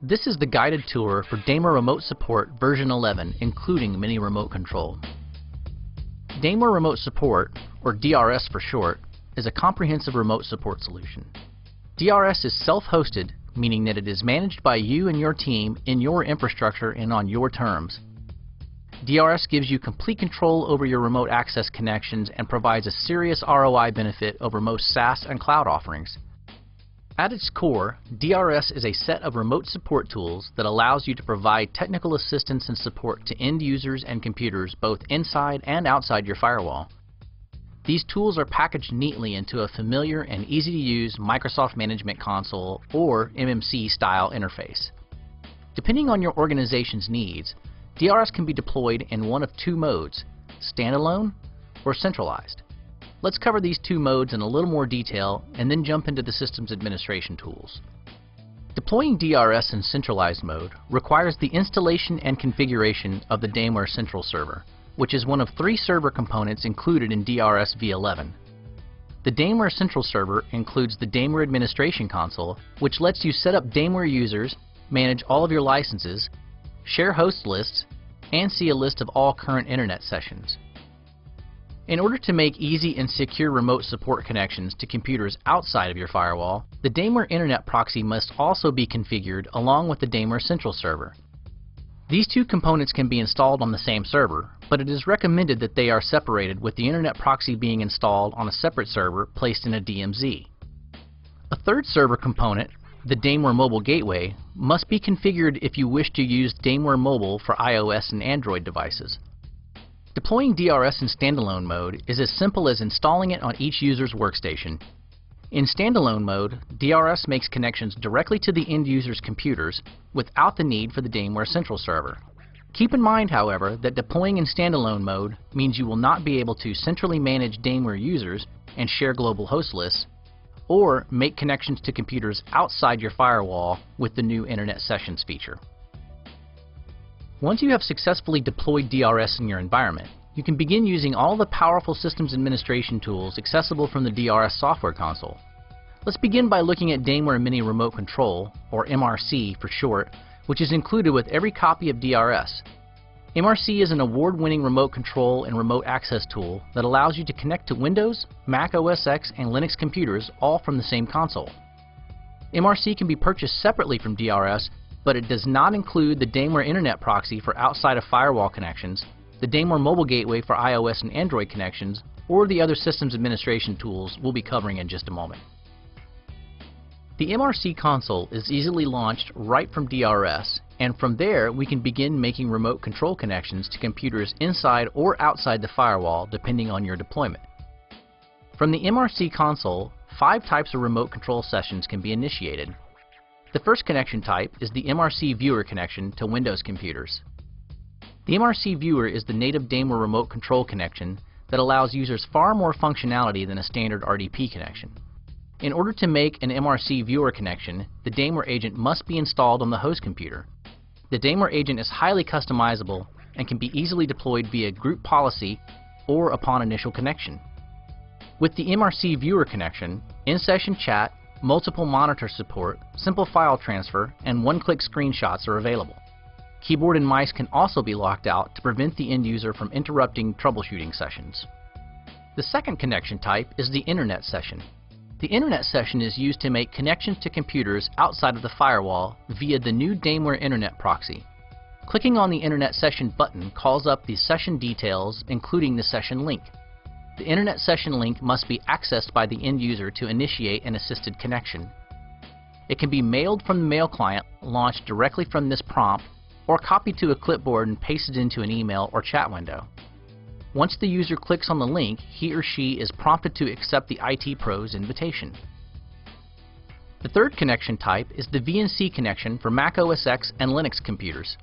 This is the guided tour for DameWare Remote Support version 11, including mini remote control. DameWare Remote Support, or DRS for short, is a comprehensive remote support solution. DRS is self-hosted, meaning that it is managed by you and your team in your infrastructure and on your terms. DRS gives you complete control over your remote access connections and provides a serious ROI benefit over most SaaS and cloud offerings. At its core, DRS is a set of remote support tools that allows you to provide technical assistance and support to end users and computers both inside and outside your firewall. These tools are packaged neatly into a familiar and easy-to-use Microsoft Management Console or MMC style interface. Depending on your organization's needs, DRS can be deployed in one of two modes, standalone or centralized. Let's cover these two modes in a little more detail and then jump into the system's administration tools. Deploying DRS in centralized mode requires the installation and configuration of the DameWare Central Server, which is one of 3 server components included in DRS v11. The DameWare Central Server includes the DameWare Administration Console, which lets you set up DameWare users, manage all of your licenses, share host lists, and see a list of all current internet sessions. In order to make easy and secure remote support connections to computers outside of your firewall, the DameWare Internet Proxy must also be configured along with the DameWare Central Server. These two components can be installed on the same server, but it is recommended that they are separated, with the Internet Proxy being installed on a separate server placed in a DMZ. A third server component, the DameWare Mobile Gateway, must be configured if you wish to use DameWare Mobile for iOS and Android devices. Deploying DRS in standalone mode is as simple as installing it on each user's workstation. In standalone mode, DRS makes connections directly to the end user's computers without the need for the DameWare Central Server. Keep in mind, however, that deploying in standalone mode means you will not be able to centrally manage DameWare users and share global host lists, or make connections to computers outside your firewall with the new Internet Sessions feature. Once you have successfully deployed DRS in your environment, you can begin using all the powerful systems administration tools accessible from the DRS software console. Let's begin by looking at DameWare Mini Remote Control, or MRC for short, which is included with every copy of DRS. MRC is an award-winning remote control and remote access tool that allows you to connect to Windows, Mac OS X, and Linux computers all from the same console. MRC can be purchased separately from DRS, but it does not include the DameWare Internet Proxy for outside of firewall connections, the DameWare Mobile Gateway for iOS and Android connections, or the other systems administration tools we'll be covering in just a moment. The MRC console is easily launched right from DRS, and from there we can begin making remote control connections to computers inside or outside the firewall depending on your deployment. From the MRC console, 5 types of remote control sessions can be initiated. The first connection type is the MRC Viewer connection to Windows computers. The MRC Viewer is the native DameWare remote control connection that allows users far more functionality than a standard RDP connection. In order to make an MRC Viewer connection, the DameWare agent must be installed on the host computer. The DameWare agent is highly customizable and can be easily deployed via group policy or upon initial connection. With the MRC Viewer connection, in-session chat, multiple monitor support, simple file transfer, and one-click screenshots are available. Keyboard and mice can also be locked out to prevent the end user from interrupting troubleshooting sessions. The second connection type is the Internet Session. The Internet Session is used to make connections to computers outside of the firewall via the new DameWare Internet Proxy. Clicking on the Internet Session button calls up the session details, including the session link. The Internet Session link must be accessed by the end user to initiate an assisted connection. It can be mailed from the mail client, launched directly from this prompt, or copied to a clipboard and pasted into an email or chat window. Once the user clicks on the link, he or she is prompted to accept the IT pro's invitation. The third connection type is the VNC connection for Mac OS X and Linux computers.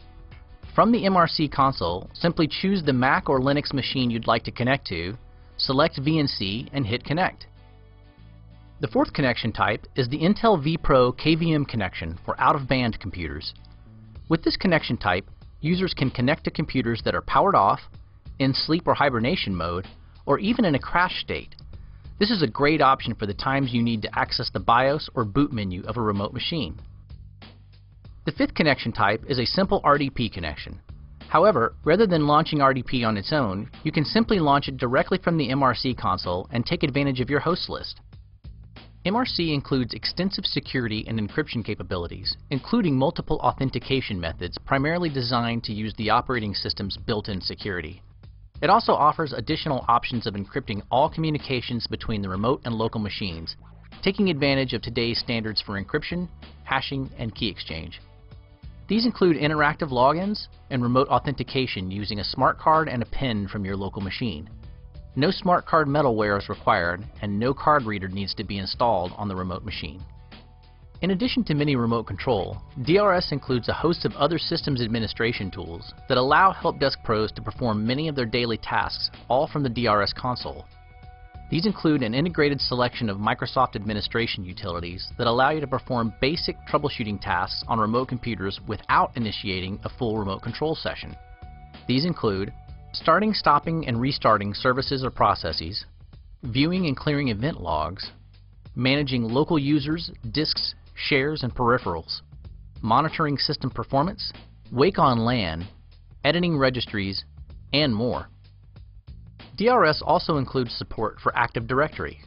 From the MRC console, simply choose the Mac or Linux machine you'd like to connect to, select VNC, and hit Connect. The fourth connection type is the Intel vPro KVM connection for out-of-band computers. With this connection type, users can connect to computers that are powered off, in sleep or hibernation mode, or even in a crash state. This is a great option for the times you need to access the BIOS or boot menu of a remote machine. The fifth connection type is a simple RDP connection. However, rather than launching RDP on its own, you can simply launch it directly from the MRC console and take advantage of your host list. MRC includes extensive security and encryption capabilities, including multiple authentication methods primarily designed to use the operating system's built-in security. It also offers additional options of encrypting all communications between the remote and local machines, taking advantage of today's standards for encryption, hashing, and key exchange. These include interactive logins and remote authentication using a smart card and a PIN from your local machine. No smart card metalware is required, and no card reader needs to be installed on the remote machine. In addition to Mini Remote Control, DRS includes a host of other systems administration tools that allow help desk pros to perform many of their daily tasks, all from the DRS console. These include an integrated selection of Microsoft administration utilities that allow you to perform basic troubleshooting tasks on remote computers without initiating a full remote control session. These include starting, stopping, and restarting services or processes, viewing and clearing event logs, managing local users, disks, shares, and peripherals, monitoring system performance, wake on LAN, editing registries, and more. DRS also includes support for Active Directory.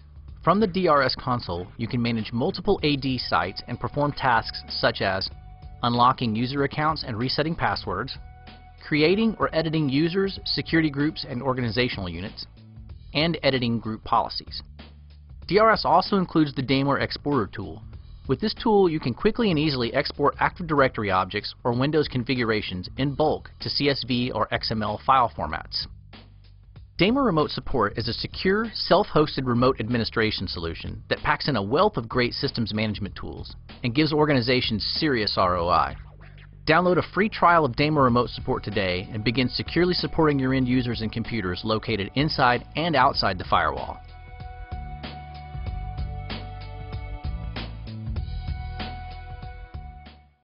From the DRS console, you can manage multiple AD sites and perform tasks such as unlocking user accounts and resetting passwords, creating or editing users, security groups, and organizational units, and editing group policies. DRS also includes the DameWare Exporter tool. With this tool, you can quickly and easily export Active Directory objects or Windows configurations in bulk to CSV or XML file formats. DameWare Remote Support is a secure, self-hosted remote administration solution that packs in a wealth of great systems management tools and gives organizations serious ROI. Download a free trial of DameWare Remote Support today and begin securely supporting your end users and computers located inside and outside the firewall.